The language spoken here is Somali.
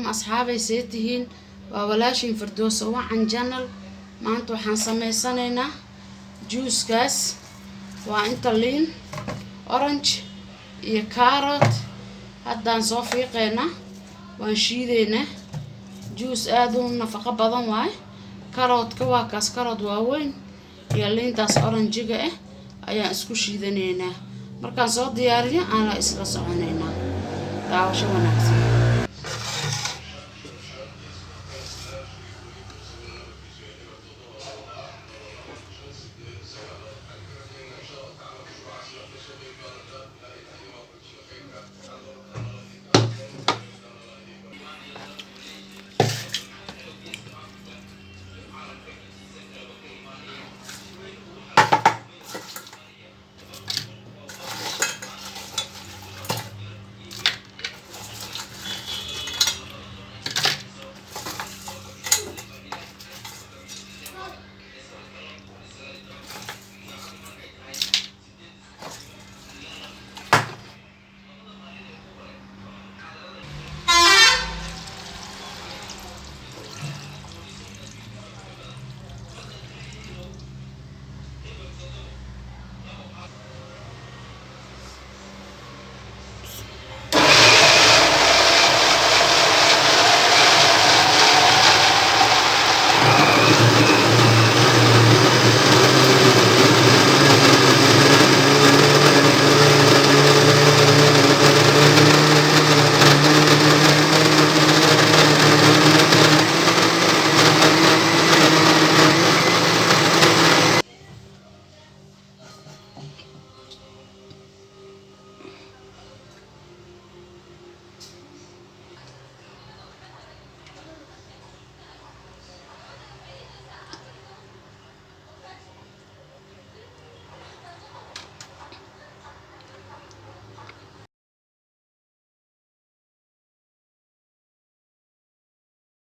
أصحابي سيتهين وولاشين فردوس وعن جنل ما أنتو حنسمي سنينا جوس كاس وانترلين أورنج iyo carrot haddaan soo fiiqeena waan shiideena juice aad u nafaqo badan waay carrot-ka waa kaas carrot waaweyn iyo liintaas oranjiga ah ayaan isku shiidaneynaa markaan soo diyaariyo aan la isla soconeynaa daawasho wanaagsan